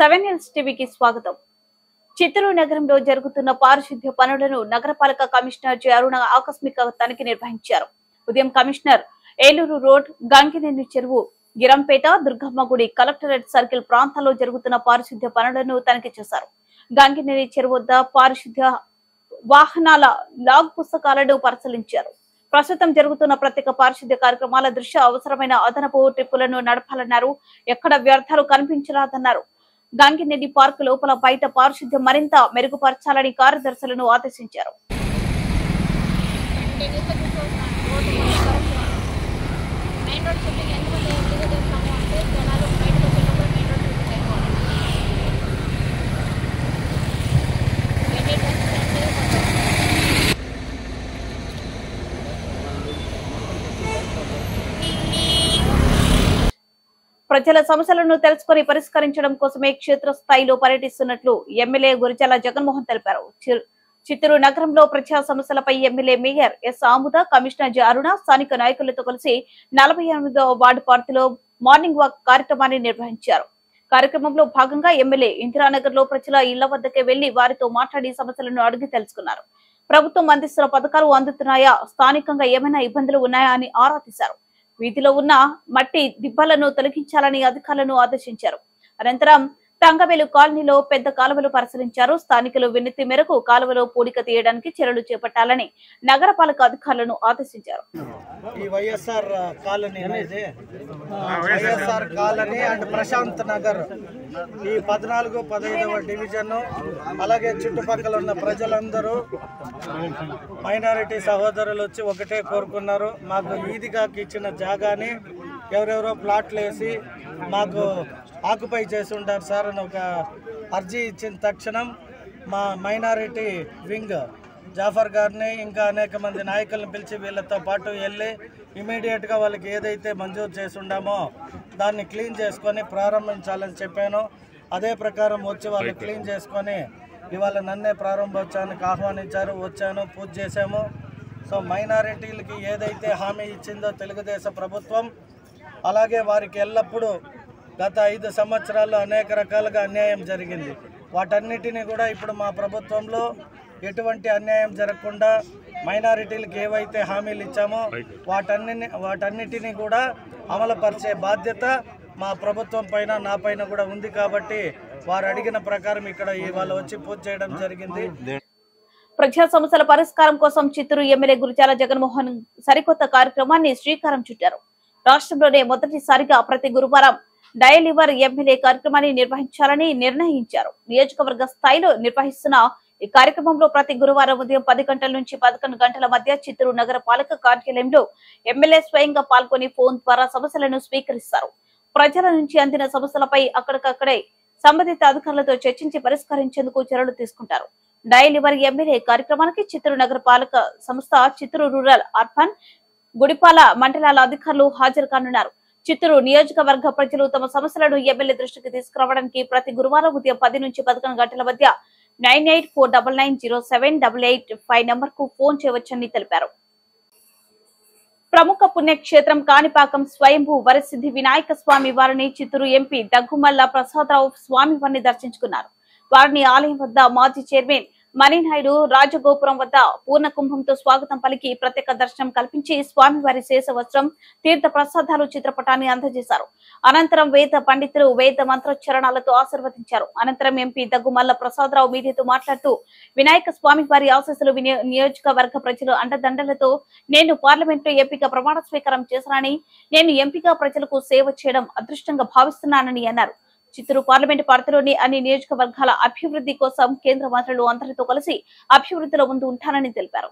7 Hills టీవీకి స్వాగతం. చిత్తూరు నగరంలో జరుగుతున్న పారిశుద్ధ్య పనులను నగరపాలక కమిషనర్ జె అరుణ ఆకస్మిక తనిఖీ నిర్వహించారు. ఉదయం కమిషనర్ ఏలూరు రోడ్, గంగినేని చెరువు, గిరంపేట, దుర్గమ్మ గుడి, కలెక్టరేట్ సర్కిల్ ప్రాంతాల్లో జరుగుతున్న పారిశుద్ధ్య పనులను తనిఖీ చేశారు. గంగినేని చెరువు వద్ద పారిశుద్ధ్య వాహనాల లాగ్ పుస్తకాలను పరిశీలించారు. ప్రస్తుతం జరుగుతున్న ప్రత్యేక పారిశుద్ధ్య కార్యక్రమాల దృష్ట్యా అవసరమైన అదనపు ట్రిప్పులను నడపాలన్నారు. ఎక్కడ వ్యర్థాలు కనిపించరాదన్నారు. గంగినేని పార్క్ లోపల బయట పారిశుద్ధ్యం మరింత మెరుగుపరచాలని కార్యదర్శులను ఆదేశించారు. ప్రజల సమస్యలను తెలుసుకుని పరిష్కరించడం కోసమే క్షేత్రస్థాయిలో పర్యటిస్తున్నట్లు ఎమ్మెల్యే గురిజాల జగన్మోహన్ తెలిపారు. చిత్తూరు నగరంలో ప్రజా సమస్యలపై MLA mayor yes ఆముద, commissioner J అరుణ స్థానిక నాయకులతో కలిసి 48వ వార్డు పార్టీలో మార్నింగ్ వాక్ కార్యక్రమాన్ని నిర్వహించారు. కార్యక్రమంలో భాగంగా ఎమ్మెల్యే ఇందిరానగర్ లో ప్రజల ఇళ్ల వద్దకే వెళ్లి వారితో మాట్లాడి సమస్యలను అడిగి తెలుసుకున్నారు. ప్రభుత్వం అందిస్తున్న పథకాలు అందుతున్నాయా, స్థానికంగా ఏమైనా ఇబ్బందులు ఉన్నాయా అని ఆరా తీశారు. వీధిలో ఉన్న మట్టి దిబ్బలను తొలగించాలని అధికారులను ఆదేశించారు. అనంతరం తంగవేలు కాలనీలో పెద్ద కాలువలు పరిశీలించారు. స్థానికులు వినతి మేరకు కాలువలో పూడిక తీయడానికి చర్యలు చేపట్టాలని నగరపాలక అధికారులను ఆదేశించారు. ఈ వైఎస్ఆర్ కాలనీ అండ్ ప్రశాంత్ నగర్ ఈ 14, 15వ డివిజన్ అలాగే చుట్టుపక్కల ఉన్న ప్రజలందరూ మైనారిటీ సహోదరులు వచ్చి ఒకటే కోరుకున్నారు. మాకు ఈదిగాకి ఇచ్చిన జాగాని ఎవరెవరో ప్లాట్లు వేసి మాకు ఆక్యుపై చేసి ఉంటారు సార్ అని ఒక అర్జీ ఇచ్చిన తక్షణం మా మైనారిటీ వింగ్ జాఫర్ గారిని ఇంకా అనేక మంది నాయకులను పిలిచి వీళ్ళతో పాటు వెళ్ళి ఇమీడియట్గా వాళ్ళకి ఏదైతే మంజూరు చేసి ఉండామో దాన్ని క్లీన్ చేసుకొని ప్రారంభించాలని చెప్పాను. అదే ప్రకారం వచ్చి వాళ్ళు క్లీన్ చేసుకొని ఇవాళ నన్నే ప్రారంభోత్సవానికి ఆహ్వానించారు. వచ్చాను, పూజ చేశాము. సో మైనారిటీలకి ఏదైతే హామీ ఇచ్చిందో తెలుగుదేశం ప్రభుత్వం, అలాగే వారికి ఎల్లప్పుడూ గత 5 సంవత్సరాల్లో అనేక రకాలుగా అన్యాయం జరిగింది. వాటన్నిటినీ కూడా ఇప్పుడు మా ప్రభుత్వంలో ఎటువంటి అన్యాయం జరగకుండా మైనారిటీలకు ఏవైతే హామీలు ఇచ్చామో వాటన్నిటినీ కూడా అమలుపరిచే బాధ్యత మా ప్రభుత్వం పైన, నా పైన కూడా ఉంది. కాబట్టి వారు అడిగిన ప్రకారం ఇక్కడ ఇవాళ వచ్చి పూజ చేయడం జరిగింది. ప్రజా సమస్యల పరిష్కారం కోసం చిత్తూరు ఎమ్మెల్యే గురిజాల జగన్మోహన్ సరికొత్త కార్యక్రమాన్ని శ్రీకారం చుట్టారు. రాష్ట్రంలోనే మొదటిసారిగా ప్రతి గురువారం డయలివర్ ఎమ్మెల్యే కార్యక్రమాన్ని నిర్వహించాలని నిర్ణయించారు. నియోజకవర్గ స్థాయిలో నిర్వహిస్తున్న ఈ కార్యక్రమంలో ప్రతి గురువారం ఉదయం 10 గంటల నుంచి 11 గంటల మధ్య చిత్తూరు నగర పాలక కార్యాలయంలో ఎమ్మెల్యే స్వయంగా పాల్గొని ఫోన్ ద్వారా సమస్యలను స్వీకరిస్తారు. ప్రజల నుంచి అందిన సమస్యలపై అక్కడికక్కడే సంబంధిత అధికారులతో చర్చించి పరిష్కరించేందుకు చర్యలు తీసుకుంటారు. డయలివర్ ఎమ్మెల్యే కార్యక్రమానికి చిత్తూరు నగర పాలక సంస్థ, చిత్తూరు రూరల్, అర్బన్, గుడిపాల మండలాల అధికారులు హాజరు కానున్నారు. చిత్తూరు నియోజకవర్గ ప్రజలు తమ సమస్యలను ఎమ్మెల్యే దృష్టికి తీసుకురావడానికి ప్రతి గురువారం ఉదయం 10 నుంచి 11 గంటల మధ్య 9849907885 నంబర్కు ఫోన్ చేయవచ్చని తెలిపారు. ప్రముఖ పుణ్యక్షేత్రం కాణిపాకం స్వయంభూ వరసిద్ధి వినాయక స్వామి వారిని చిత్తూరు ఎంపీ దగ్గుమల్ల ప్రసాదరావు స్వామి వారిని దర్శించుకున్నారు. వారిని ఆలయం వద్ద మాజీ చైర్మన్ మణినాయుడు రాజగోపురం వద్ద పూర్ణ కుంభంతో స్వాగతం పలికి ప్రత్యేక దర్శనం కల్పించి స్వామివారి శేష వస్త్రం, తీర్థ ప్రసాదాలు, చిత్రపటాన్ని అందజేశారు. అనంతరం వేద పండితులు వేద మంత్రోచ్చరణాలతో ఆశీర్వదించారు. అనంతరం ఎంపీ దగ్గుమల్ల ప్రసాదరావు మీడియాతో మాట్లాడుతూ వినాయక స్వామి వారి ఆశీస్సులు నియోజకవర్గ ప్రజలు అండదండలతో నేను పార్లమెంట్ లో ఎంపీగా ప్రమాణ స్వీకారం చేశానని, నేను ఎంపీగా ప్రజలకు సేవ చేయడం అదృష్టంగా భావిస్తున్నానని అన్నారు. చిత్తూరు పార్లమెంటు పరిధిలోని అన్ని నియోజకవర్గాల అభివృద్ధి కోసం కేంద్ర మంత్రులు అందరితో కలిసి అభివృద్ధిలో ముందు ఉంటానని తెలిపారు.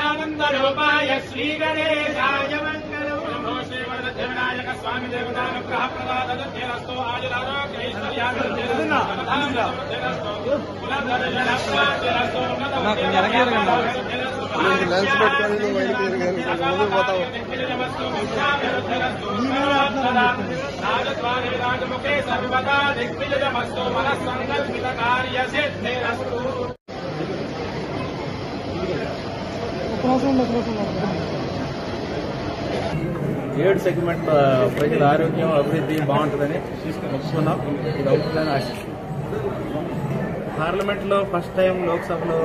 आनंद रूपाय श्री गणेशाय मंगलम। ఏడు సెగ్మెంట్ ప్రజల ఆరోగ్యం అభివృద్ధి బాగుంటుందని ఒప్పుకున్నాం. ఇది అవుతుందని ఆశిస్తున్నాం. పార్లమెంట్లో ఫస్ట్ టైం లోక్సభలో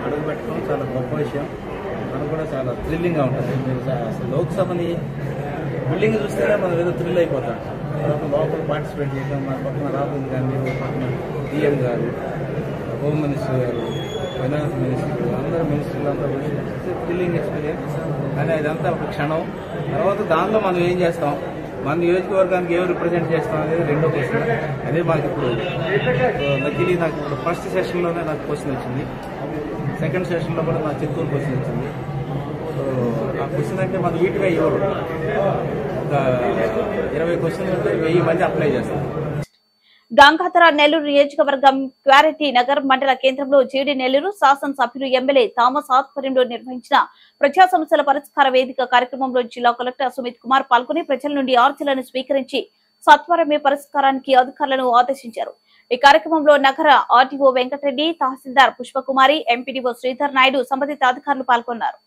అడుగుపెట్టడం చాలా గొప్ప విషయం. మనకు కూడా చాలా థ్రిల్లింగ్గా ఉంటుంది. అసలు లోక్సభని బిల్డింగ్ చూస్తేనే మనం ఏదో థ్రిల్ అయిపోతాం. లోపల పార్టిసిపేట్ చేయడం, మన పక్కన రాహుల్ గాంధీ, పక్కన డిఎం గారు, హోమ్ మినిస్టర్ గారు, ఫైనాన్స్ మినిస్టర్, అందరూ మినిస్టర్లు అంతా థ్రిల్లింగ్ ఎక్స్పీరియన్స్. కానీ అదంతా ఒక క్షణం. తర్వాత దాంట్లో మనం ఏం చేస్తాం, మన నియోజకవర్గానికి ఏం రిప్రజెంట్ చేస్తాం అనేది రెండో క్వశ్చన్. అదే మాకు ఇప్పుడు లక్కీలీ నాకు ఇప్పుడు ఫస్ట్ సెషన్లోనే నాకు క్వశ్చన్ వచ్చింది. సెకండ్ సెషన్లో కూడా నాకు చిత్తూరు క్వశ్చన్ వచ్చింది. సో ఆ క్వశ్చన్ అంటే మనకు వీటిగా ఇవ్వరు. ఒక 20 క్వశ్చన్లు ఉంటే 1000 మంది అప్లై చేస్తారు. గంగాధర నెల్లూరు నియోజకవర్గం క్వారిటీ నగర్ మండల కేంద్రంలో జీడీ నెల్లూరు శాసనసభ్యులు ఎమ్మెల్యే థామస్ ఆధ్వర్యంలో నిర్వహించిన ప్రజా సమస్యల పరిష్కార వేదిక కార్యక్రమంలో జిల్లా కలెక్టర్ సుమిత్ కుమార్ పాల్గొని ప్రజల నుండి అర్జీలను స్వీకరించి సత్వరమే పరిష్కారానికి అధికారులను ఆదేశించారు. ఈ కార్యక్రమంలో నగర ఆర్టీఓ వెంకటరెడ్డి, తహసీల్దార్ పుష్పకుమారి, ఎంపీడీఓ శ్రీధర్ నాయుడు, సంబంధిత అధికారులు పాల్గొన్నారు.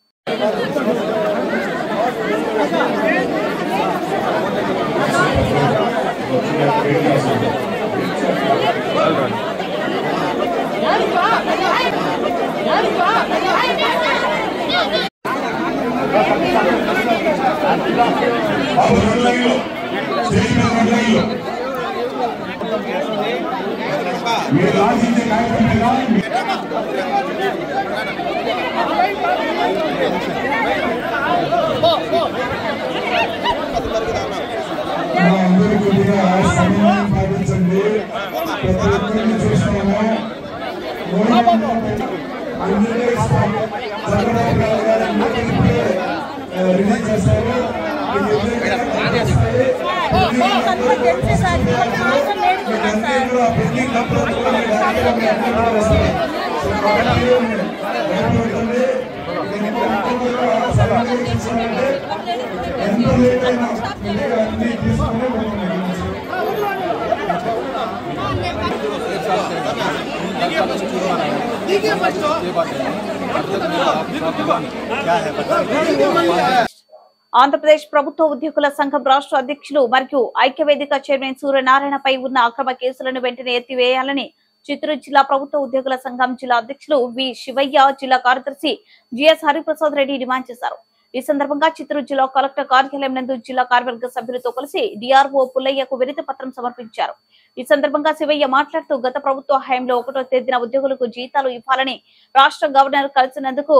ఆంధ్రప్రదేశ్ ప్రభుత్వ ఉద్యోగుల సంఘం రాష్ట్ర అధ్యక్షులు మరియు ఐక్యవేదిక చైర్మన్ సూర్యనారాయణపై ఉన్న అక్రమ కేసులను వెంటనే ఎత్తివేయాలని చిత్తూరు జిల్లా ప్రభుత్వ ఉద్యోగుల సంఘం జిల్లా అధ్యక్షులు వి శివయ్య, జిల్లా కార్యదర్శి జిఎస్ హరిప్రసాద్ రెడ్డి డిమాండ్ చేశారు. ఈ సందర్భంగా చిత్తూరు జిల్లా కలెక్టర్ కార్యాలయం నందు జిల్లా కార్యవర్గ సభ్యులతో కలిసి డిఆర్ఓ పుల్లయ్యకు వినతి పత్రం సమర్పించారు. ఈ సందర్భంగా శివయ్య మాట్లాడుతూ గత ప్రభుత్వ హయాంలో 1వ తేదీన ఉద్యోగులకు జీతాలు ఇవ్వాలని రాష్ట్ర గవర్నర్ కలిసినందుకు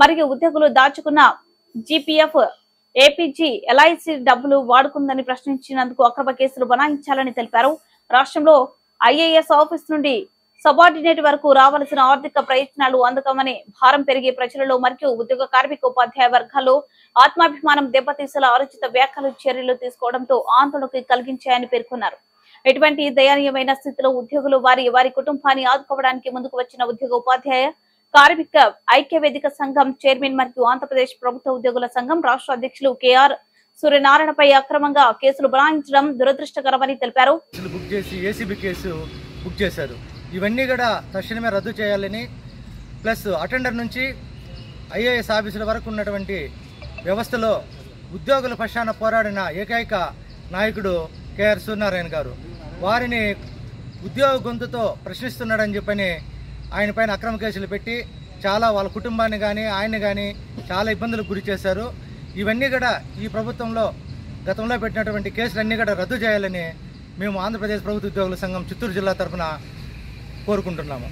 మరియు ఉద్యోగులు దాచుకున్న జీపీఎఫ్, ఏపీజీ, ఎల్ఐసి డబ్బులు వాడుకుందని ప్రశ్నించినందుకు అక్రమ కేసులు బనాయించాలని తెలిపారు. రాష్ట్రంలో ఐఏఎస్ ఆఫీస్ నుండి సబార్డినేట్ వరకు రావాల్సిన ఆర్థిక ప్రయోజనాలు అందకమని భారం పెరిగే ప్రజలలో మరియు ఉద్యోగ కార్మిక ఉపాధ్యాయ వర్గాల్లో ఆత్మాభిమానం దెబ్బతీసేలా ఆలోచిత వ్యాఖ్యలు చర్యలు తీసుకోవడంతో ఆందోళన కలిగించాయని పేర్కొన్నారు. ఎటువంటి దయనీయమైన స్థితిలో ఉద్యోగులు వారి కుటుంబాన్ని ఆదుకోవడానికి ముందుకు వచ్చిన ఉద్యోగ ఉపాధ్యాయ కార్మిక ఐక్యవేదిక సంఘం చైర్మన్ మరియు ఆంధ్రప్రదేశ్ ప్రభుత్వ ఉద్యోగుల సంఘం రాష్ట్ర అధ్యక్షులు కేఆర్ సూర్యనారాయణపై అక్రమంగా కేసులు బనాయించడం దురదృష్టకరమని తెలిపారు. ఏసీబీ కేసు బుక్ చేశారు. ఇవన్నీ కూడా తక్షణమే రద్దు చేయాలని, ప్లస్ అటెండర్ నుంచి ఐఏఎస్ ఆఫీసుల వరకు ఉన్నటువంటి వ్యవస్థలో ఉద్యోగుల పక్షాన పోరాడిన ఏకైక నాయకుడు కేఆర్ సూర్యనారాయణ గారు. వారిని ఉద్యోగ గొంతుతో ప్రశ్నిస్తున్నాడని చెప్పని ఆయన పైన అక్రమ కేసులు పెట్టి చాలా వాళ్ళ కుటుంబాన్ని కానీ ఆయన్ని కానీ చాలా ఇబ్బందులకు గురి చేశారు. ఇవన్నీ కూడా ఈ ప్రభుత్వంలో గతంలో పెట్టినటువంటి కేసులన్నీ కూడా రద్దు చేయాలని మేము ఆంధ్రప్రదేశ్ ప్రభుత్వ ఉద్యోగుల సంఘం చిత్తూరు జిల్లా తరఫున కోరుకుంటున్నాము.